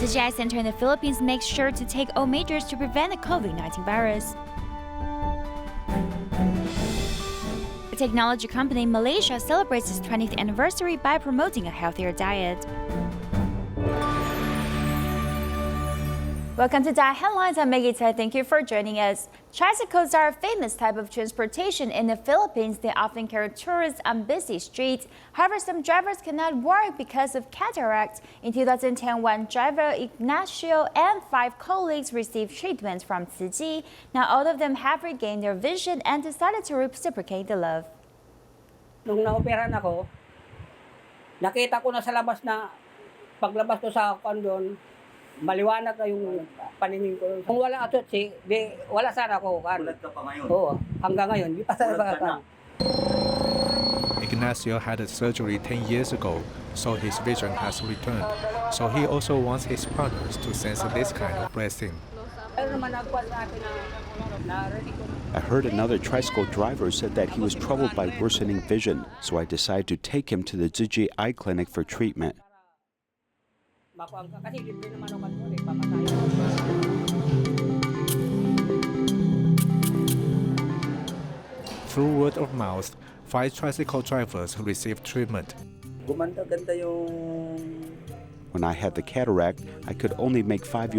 Tzu Chi Eye Center in the Philippines makes sure to take all measures to prevent the COVID-19 virus. The technology company Malaysia celebrates its 20th anniversary by promoting a healthier diet. Welcome to DaAi Headlines. I'm Maggie Tsai. Thank you for joining us. Tricycles are a famous type of transportation in the Philippines. They often carry tourists on busy streets. However, some drivers cannot work because of cataracts. In 2010, one driver, Ignacio, and 5 colleagues received treatment from Tzu Chi. Now all of them have regained their vision and decided to reciprocate the love. Nung na-operahan ako, nakita ko na sa labas na paglabas ko sa kondon, maliwanag na yung paningin ko. Kung wala ato si, di wala sana ako kan. Ulat ka pa ngayon. Oo, hanggang ngayon di pa sana kan. Ignacio had a surgery 10 years ago, so his vision has returned. So he also wants his partners to sense this kind of blessing. I heard another tricycle driver said that he was troubled by worsening vision, so I decided to take him to the Tzu Chi Eye Clinic for treatment. Through word of mouth, 5 tricycle drivers received treatment. When I had the cataract, I could only make $5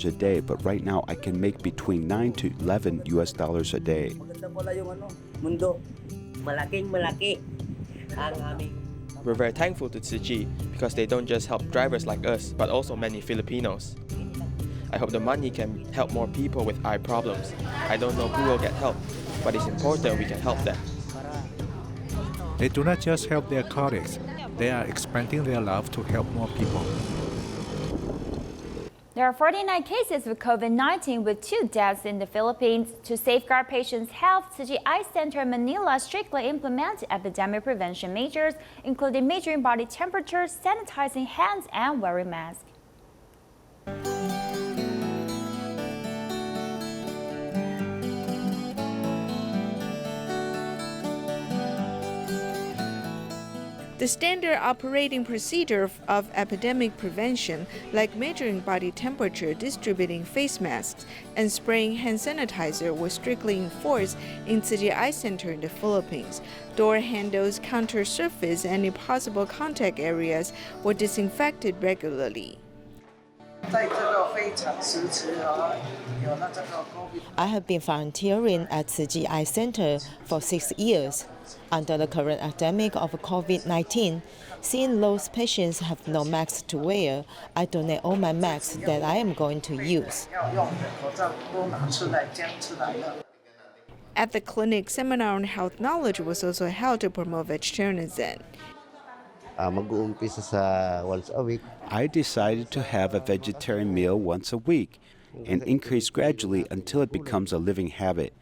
a day, but right now I can make between $9 to $11 a day. We're very thankful to Tzu Chi because they don't just help drivers like us, but also many Filipinos. I hope the money can help more people with eye problems. I don't know who will get help, but it's important we can help them. They do not just help their colleagues, they are expanding their love to help more people. There are 49 cases of COVID-19 with 2 deaths in the Philippines. To safeguard patients' health, Tzu Chi Eye Center in Manila strictly implements epidemic prevention measures, including measuring body temperature, sanitizing hands, and wearing masks. The standard operating procedure of epidemic prevention, like measuring body temperature, distributing face masks, and spraying hand sanitizer, was strictly enforced in Tzu Chi Eye Center in the Philippines. Door handles, counter surface, and any possible contact areas were disinfected regularly. I have been volunteering at Tzu Chi Eye Center for 6 years. Under the current epidemic of COVID-19, seeing those patients have no masks to wear, I donate all my masks that I am going to use. At the clinic, seminar on health knowledge was also held to promote vegetarianism. Once a week. I decided to have a vegetarian meal once a week and increase gradually until it becomes a living habit.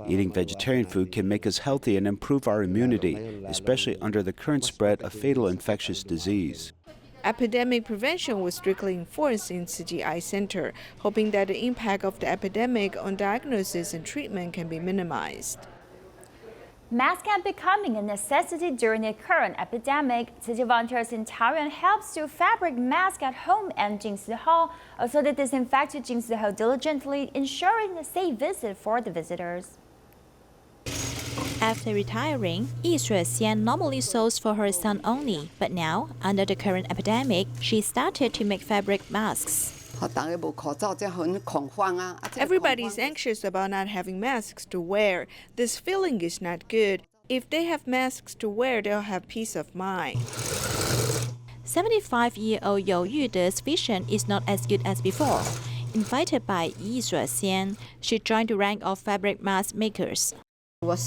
Eating vegetarian food can make us healthy and improve our immunity, especially under the current spread of fatal infectious disease. Epidemic prevention was strictly enforced in Tzu Chi Eye Center, hoping that the impact of the epidemic on diagnosis and treatment can be minimized. Masks are becoming a necessity during the current epidemic. Tzu Chi volunteers in Taoyuan helps to fabric masks at home and Jingsi Hall. Also, they disinfect Jingsi Hall diligently, ensuring a safe visit for the visitors. After retiring, Ignacio normally sews for her son only, but now, under the current epidemic, she started to make fabric masks. Everybody's anxious about not having masks to wear. This feeling is not good. If they have masks to wear, they'll have peace of mind. 75-year-old You Yude's vision is not as good as before. Invited by Ignacio, she joined the rank of fabric mask makers. My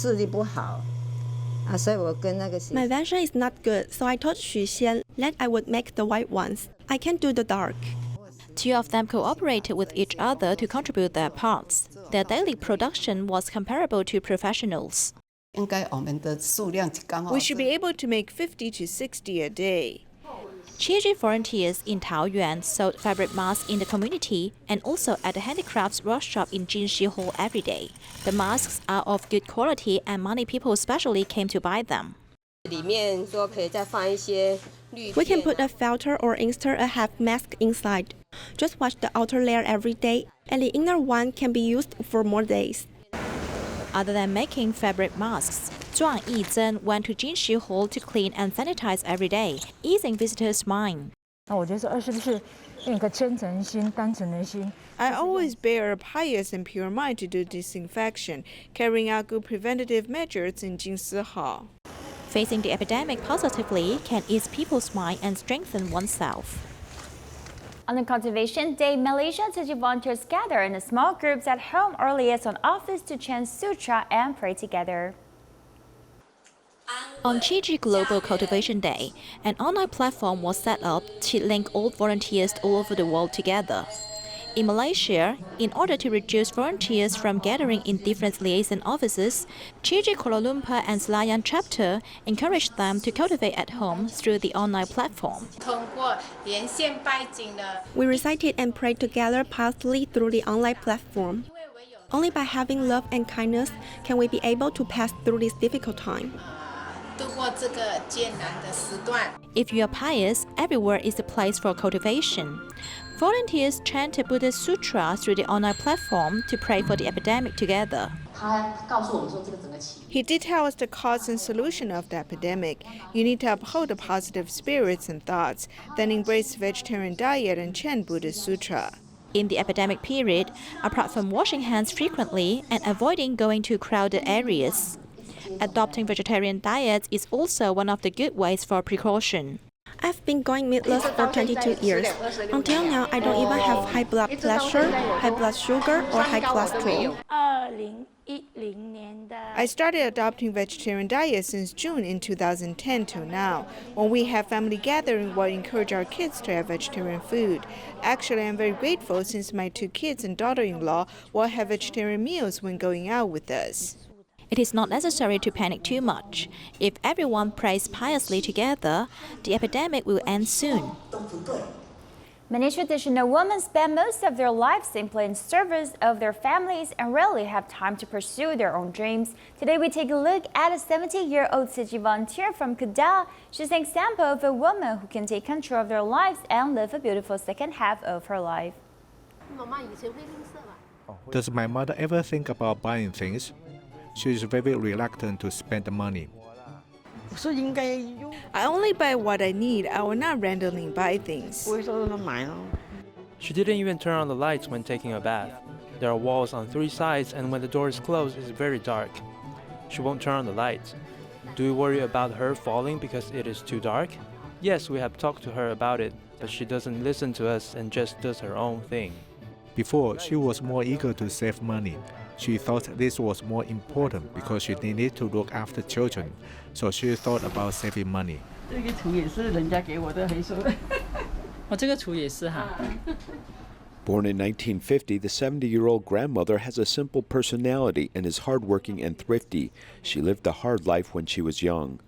vision is not good, so I told Xu Xian that I would make the white ones. I can do the dark. 2 of them cooperated with each other to contribute their parts. Their daily production was comparable to professionals. We should be able to make 50 to 60 a day. Chi volunteers in Taoyuan sold fabric masks in the community and also at the handicrafts workshop in Jingxi Hall every day. The masks are of good quality and many people especially came to buy them. We can put a filter or insert a half mask inside. Just wash the outer layer every day, and the inner one can be used for more days. Other than making fabric masks, DaAi went to Jinshi Hall to clean and sanitize every day, easing visitors' mind. I always bear a pious and pure mind to do disinfection, carrying out good preventative measures in Jinshi Hall. Facing the epidemic positively can ease people's mind and strengthen oneself. On the Cultivation Day, Malaysia Tzu Chi volunteers gather in small groups at home or liaison office to chant sutra and pray together. On Tzu Chi Global Cultivation Day, an online platform was set up to link all volunteers all over the world together. In Malaysia, in order to reduce volunteers from gathering in different liaison offices, Tzu Chi Kuala Lumpur and Selayang chapter encouraged them to cultivate at home through the online platform. We recited and prayed together piously through the online platform. Only by having love and kindness can we be able to pass through this difficult time. If you are pious, everywhere is a place for cultivation. Volunteers chant Buddhist sutra through the online platform to pray for the epidemic together. He details the cause and solution of the epidemic. You need to uphold the positive spirits and thoughts, then embrace vegetarian diet and chant Buddhist sutra. In the epidemic period, apart from washing hands frequently and avoiding going to crowded areas, adopting vegetarian diets is also one of the good ways for precaution. I've been going meatless for 22 years. Until now, I don't even have high blood pressure, high blood sugar, or high cholesterol. I started adopting vegetarian diet since June in 2010 till now. When we have family gathering, we'll encourage our kids to have vegetarian food. Actually, I'm very grateful since my 2 kids and daughter-in-law will have vegetarian meals when going out with us. It is not necessary to panic too much. If everyone prays piously together, the epidemic will end soon. Many traditional women spend most of their lives simply in service of their families and rarely have time to pursue their own dreams. Today we take a look at a 70-year-old Tzu Chi volunteer from Kedah. She's an example of a woman who can take control of their lives and live a beautiful second half of her life. Does my mother ever think about buying things? She is very reluctant to spend the money. I only buy what I need. I will not randomly buy things. She didn't even turn on the lights when taking a bath. There are walls on 3 sides, and when the door is closed, it's very dark. She won't turn on the lights. Do we worry about her falling because it is too dark? Yes, we have talked to her about it, but she doesn't listen to us and just does her own thing. Before, she was more eager to save money. She thought this was more important because she needed to look after children, so she thought about saving money. Born in 1950, the 70-year-old grandmother has a simple personality and is hardworking and thrifty. She lived a hard life when she was young.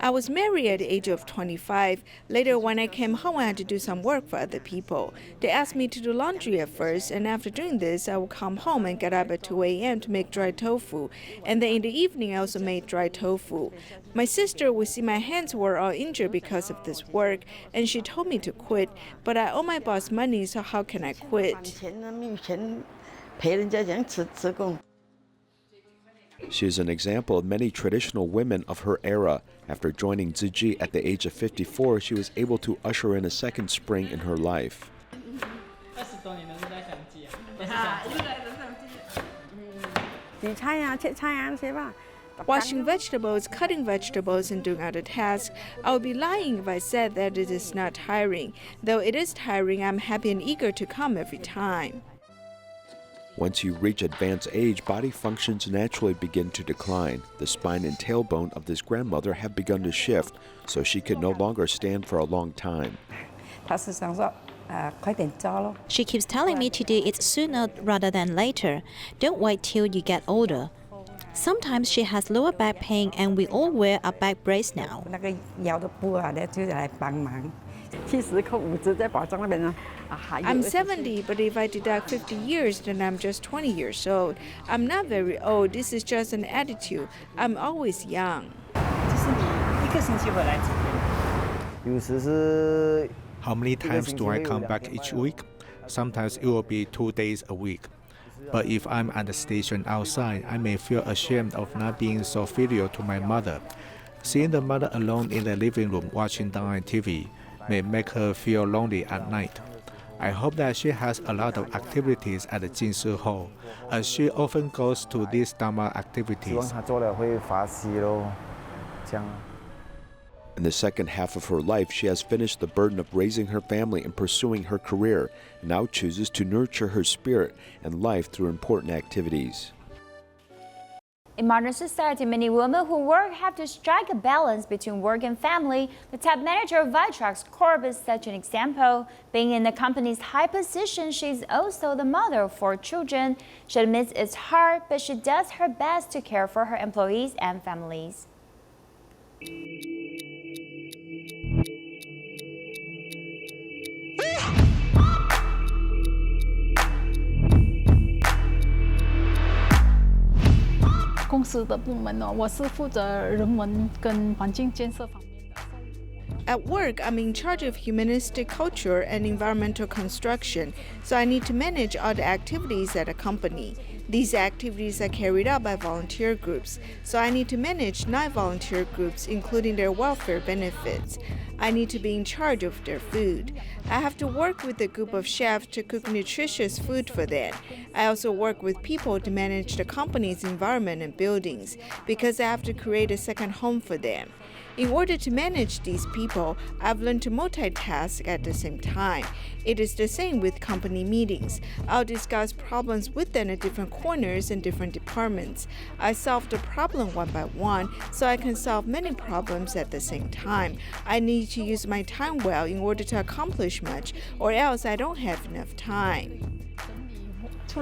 I was married at the age of 25. Later, when I came home, I had to do some work for other people. They asked me to do laundry at first, and after doing this, I would come home and get up at 2 a.m. to make dry tofu. And then in the evening, I also made dry tofu. My sister would see my hands were all injured because of this work, and she told me to quit. But I owe my boss money, so how can I quit? She is an example of many traditional women of her era. After joining Tzu Chi at the age of 54, she was able to usher in a second spring in her life. Washing vegetables, cutting vegetables, and doing other tasks. I would be lying if I said that it is not tiring. Though it is tiring, I'm happy and eager to come every time. Once you reach advanced age, body functions naturally begin to decline. The spine and tailbone of this grandmother have begun to shift, so she could no longer stand for a long time. She keeps telling me to do it sooner rather than later. Don't wait till you get older. Sometimes she has lower back pain and we all wear a back brace now. I'm 70, but if I deduct 50 years, then I'm just 20 years old. I'm not very old. This is just an attitude. I'm always young. How many times do I come back each week? Sometimes it will be 2 days a week. But if I'm at the station outside, I may feel ashamed of not being so filial to my mother. Seeing the mother alone in the living room watching DaAi TV may make her feel lonely at night. I hope that she has a lot of activities at the Jinshi Hall, as she often goes to these Dharma activities. In the second half of her life, she has finished the burden of raising her family and pursuing her career, and now chooses to nurture her spirit and life through important activities. In modern society, many women who work have to strike a balance between work and family. The top manager of Tricycles is such an example. Being in the company's high position, she's also the mother of 4 children. She admits it's hard, but she does her best to care for her employees and families. At work, I'm in charge of humanistic culture and environmental construction, so I need to manage all the activities at a company. These activities are carried out by volunteer groups, so I need to manage 9 volunteer groups, including their welfare benefits. I need to be in charge of their food. I have to work with a group of chefs to cook nutritious food for them. I also work with people to manage the company's environment and buildings, because I have to create a second home for them. In order to manage these people, I've learned to multitask at the same time. It is the same with company meetings. I'll discuss problems with them at different corners and different departments. I solve the problem one by one, so I can solve many problems at the same time. I need to use my time well in order to accomplish much, or else I don't have enough time. Tzu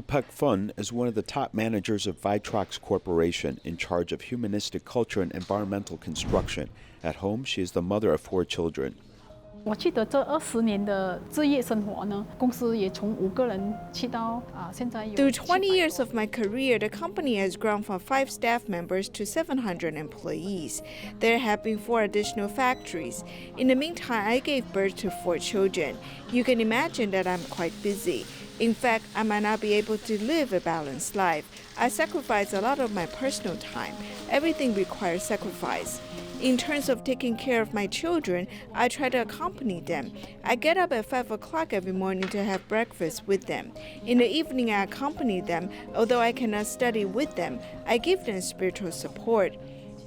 Chi Eye is one of the top managers of Tricycles Corporation, in charge of humanistic culture and environmental construction. At home, she is the mother of 4 children. Through 20 years of my career, the company has grown from 5 staff members to 700 employees. There have been 4 additional factories. In the meantime, I gave birth to 4 children. You can imagine that I'm quite busy. In fact, I might not be able to live a balanced life. I sacrifice a lot of my personal time. Everything requires sacrifice. In terms of taking care of my children, I try to accompany them. I get up at 5 o'clock every morning to have breakfast with them. In the evening, I accompany them. Although I cannot study with them, I give them spiritual support.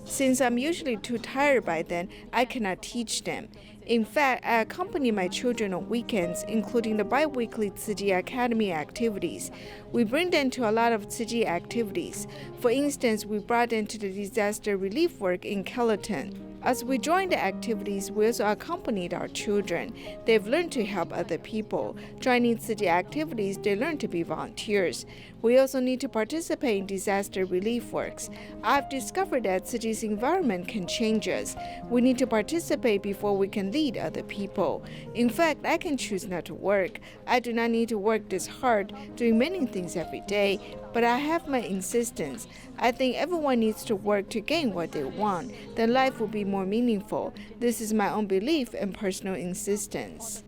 Since I'm usually too tired by then, I cannot teach them. In fact, I accompany my children on weekends, including the bi-weekly Tzu Chi Academy activities. We bring them to a lot of Tzu Chi activities. For instance, we brought them to the disaster relief work in Cataracts. As we joined the activities, we also accompanied our children. They've learned to help other people. Joining Tzu Chi activities, they learn to be volunteers. We also need to participate in disaster relief works. I've discovered that Tzu Chi's environment can change us. We need to participate before we can lead other people. In fact, I can choose not to work. I do not need to work this hard, doing many things every day, but I have my insistence. I think everyone needs to work to gain what they want. Then life will be more meaningful. This is my own belief and personal insistence.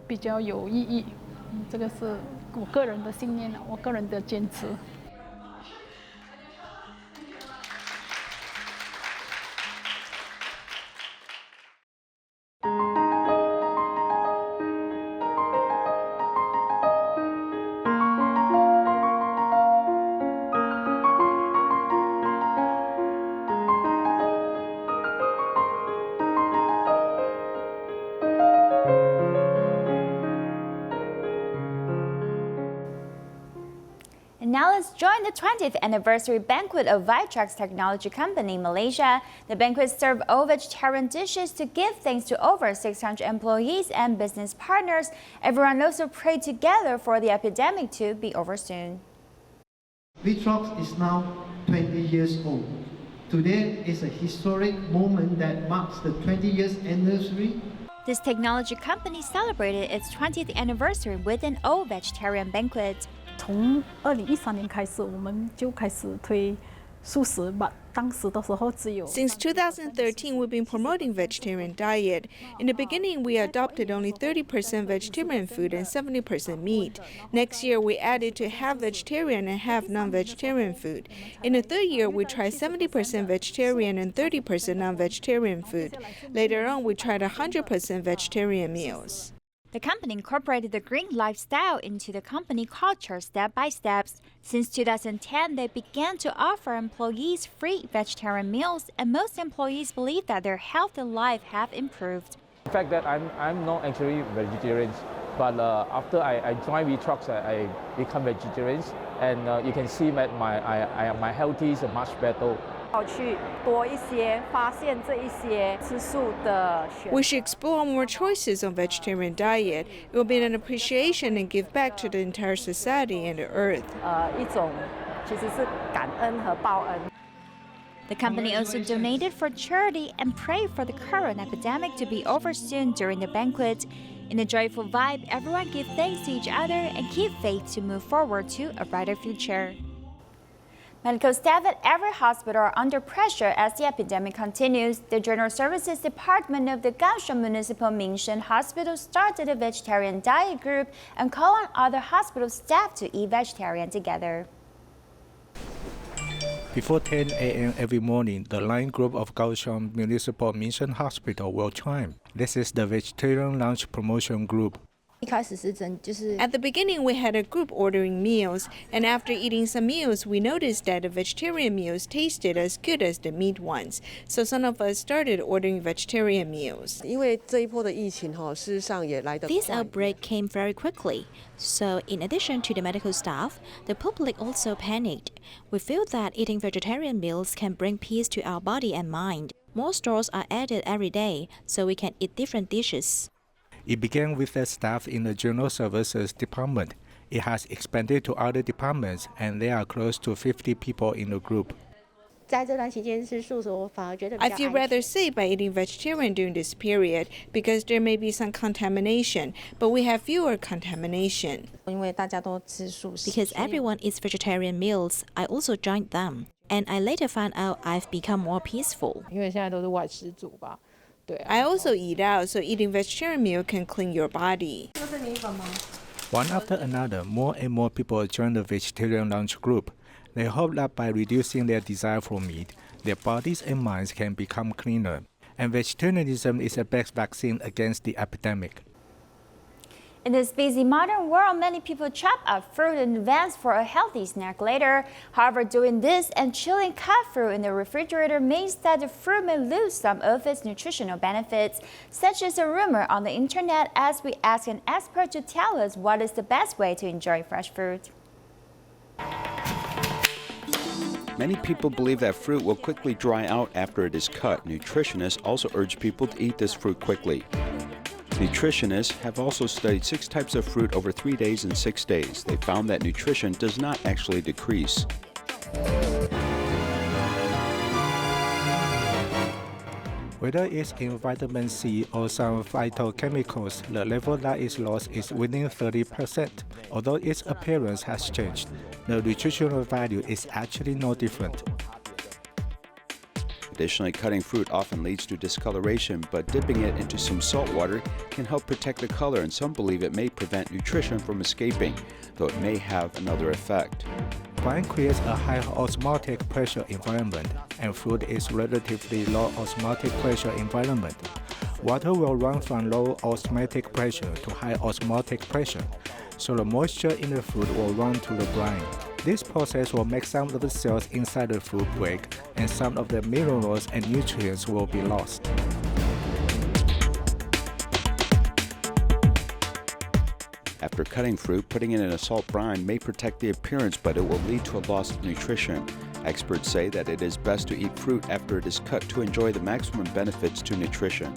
比较有意义，这个是我个人的信念，我个人的坚持。And now let's join the 20th anniversary banquet of Tricycles Technology Company in Malaysia. The banquet served all vegetarian dishes to give thanks to over 600 employees and business partners. Everyone also prayed together for the epidemic to be over soon. Tricycles is now 20 years old. Today is a historic moment that marks the 20 years anniversary. This technology company celebrated its 20th anniversary with an all-vegetarian banquet. 从2013年开始，我们就开始推素食吧。当时的时候只有。Since 2013, we've been promoting vegetarian diet. In the beginning, we adopted only 30% vegetarian food and 70% meat. Next year, we added to half vegetarian and half non-vegetarian food. In the third year, we tried 70% vegetarian and 30% non-vegetarian food. Later on, we tried 100% vegetarian meals. The company incorporated the green lifestyle into the company culture step by step. Since 2010, they began to offer employees free vegetarian meals, and most employees believe that their health and life have improved. The fact that I'm not actually vegetarian, but after I joined V Trucks, I become vegetarian, and you can see that my health is much better. We should explore more choices on vegetarian diet. It will be an appreciation and give back to the entire society and the earth. The company also donated for charity and prayed for the current epidemic to be over soon during the banquet. In a joyful vibe, everyone give thanks to each other and keep faith to move forward to a brighter future. Medical staff at every hospital are under pressure as the epidemic continues. The General Services Department of the Kaohsiung Municipal Mingshen Hospital started a vegetarian diet group and call on other hospital staff to eat vegetarian together. Before 10 a.m. every morning, the line group of Kaohsiung Municipal Mingshen Hospital will chime. This is the vegetarian lunch promotion group. At the beginning, we had a group ordering meals, and after eating some meals, we noticed that the vegetarian meals tasted as good as the meat ones. So some of us started ordering vegetarian meals. This outbreak came very quickly. So in addition to the medical staff, the public also panicked. We feel that eating vegetarian meals can bring peace to our body and mind. More stores are added every day, so we can eat different dishes. It began with the staff in the General Services Department. It has expanded to other departments, and there are close to 50 people in the group. I feel rather safe by eating vegetarian during this period because there may be some contamination, but we have fewer contamination. Because everyone eats vegetarian meals, I also joined them. And I later found out I've become more peaceful. I also eat out, so eating vegetarian meal can clean your body. One after another, more and more people join the vegetarian lunch group. They hope that by reducing their desire for meat, their bodies and minds can become cleaner. And vegetarianism is the best vaccine against the epidemic. In this busy modern world, many people chop up fruit in advance for a healthy snack later. However, doing this and chilling cut fruit in the refrigerator means that the fruit may lose some of its nutritional benefits. Such is a rumor on the internet as we ask an expert to tell us what is the best way to enjoy fresh fruit. Many people believe that fruit will quickly dry out after it is cut. Nutritionists also urge people to eat this fruit quickly. Nutritionists have also studied 6 types of fruit over 3 days and 6 days. They found that nutrition does not actually decrease. Whether it's in vitamin C or some phytochemicals, the level that is lost is within 30%. Although its appearance has changed, the nutritional value is actually no different. Additionally, cutting fruit often leads to discoloration, but dipping it into some salt water can help protect the color, and some believe it may prevent nutrition from escaping, though it may have another effect. Wine creates a high osmotic pressure environment, and fruit is relatively low osmotic pressure environment. Water will run from low osmotic pressure to high osmotic pressure, so the moisture in the fruit will run to the brine. This process will make some of the cells inside the fruit break, and some of the minerals and nutrients will be lost. After cutting fruit, putting it in a salt brine may protect the appearance, but it will lead to a loss of nutrition. Experts say that it is best to eat fruit after it is cut to enjoy the maximum benefits to nutrition.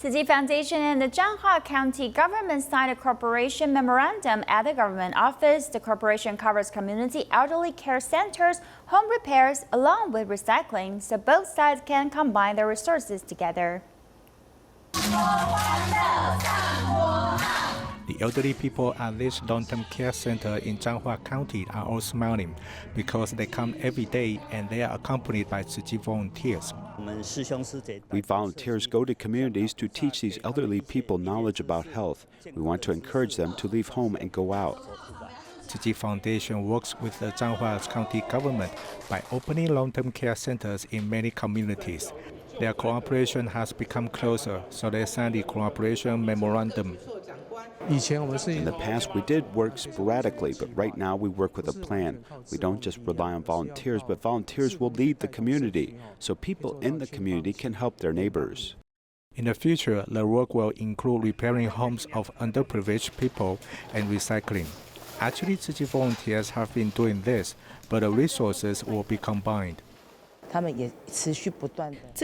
Tzu Chi Foundation and the Changhua County government signed a cooperation memorandum at the government office. The cooperation covers community elderly care centers, home repairs, along with recycling, so both sides can combine their resources together. The elderly people at this long-term care center in Changhua County are all smiling because they come every day and they are accompanied by Tzu Chi volunteers. We volunteers go to communities to teach these elderly people knowledge about health. We want to encourage them to leave home and go out. Tzu Chi Foundation works with the Changhua County government by opening long-term care centers in many communities. Their cooperation has become closer, so they signed the cooperation memorandum. In the past, we did work sporadically, but right now we work with a plan. We don't just rely on volunteers, but volunteers will lead the community, so people in the community can help their neighbors. In the future, the work will include repairing homes of underprivileged people and recycling. Actually, Tzu Chi volunteers have been doing this, but the resources will be combined. Tzu Chi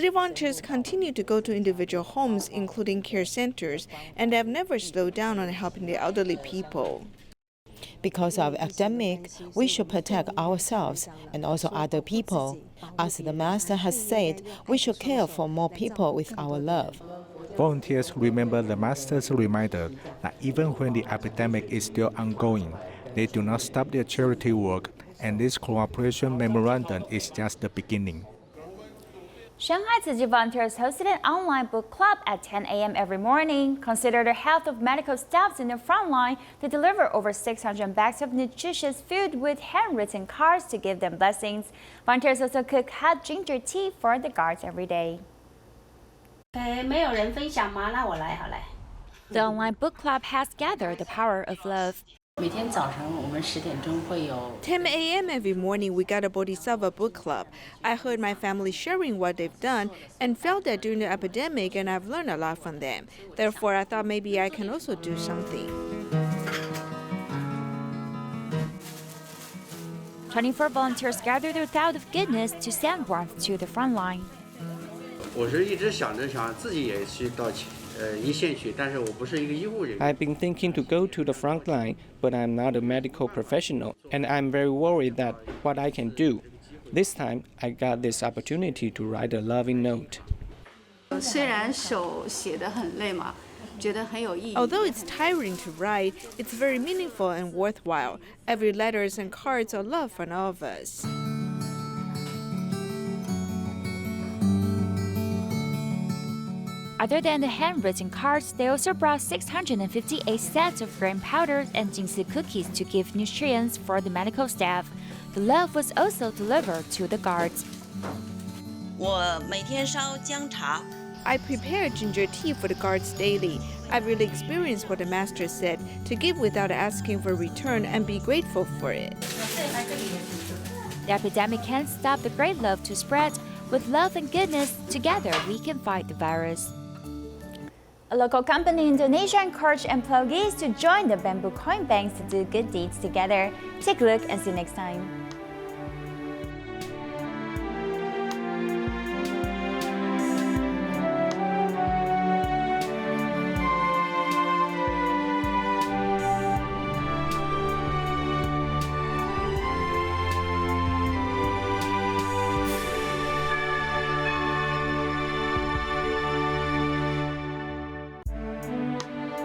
volunteers continue to go to individual homes, including care centers, and have never slowed down on helping the elderly people. Because of the epidemic, we should protect ourselves and also other people. As the Master has said, we should care for more people with our love. Volunteers remember the Master's reminder that even when the epidemic is still ongoing, they do not stop their charity work, and this cooperation memorandum is just the beginning. Shanghai Tzu Chi volunteers hosted an online book club at 10 a.m. every morning. Consider the health of medical staffs in the front line. They deliver over 600 bags of nutritious food with handwritten cards to give them blessings. Volunteers also cook hot ginger tea for the guards every day. The online book club has gathered the power of love. 10 a.m. every morning, we got a Bodhisattva book club. I heard my family sharing what they've done and felt that during the epidemic, and I've learned a lot from them. Therefore, I thought maybe I can also do something. 24 volunteers gathered their thought of goodness to send warmth to the front line. I've been thinking to go to the front line, but I'm not a medical professional, and I'm very worried that what I can do. This time, I got this opportunity to write a loving note. Although it's tiring to write, it's very meaningful and worthwhile. Every letters and cards are love from all of us. Other than the handwritten cards, they also brought 658 sets of grain powders and Jingsi cookies to give nutrients for the medical staff. The love was also delivered to the guards. I prepare ginger tea for the guards daily. I really experienced what the Master said, to give without asking for return and be grateful for it. The epidemic can't stop the great love to spread. With love and goodness, together we can fight the virus. A local company in Indonesia encouraged employees to join the bamboo coin banks to do good deeds together. Take a look and see you next time.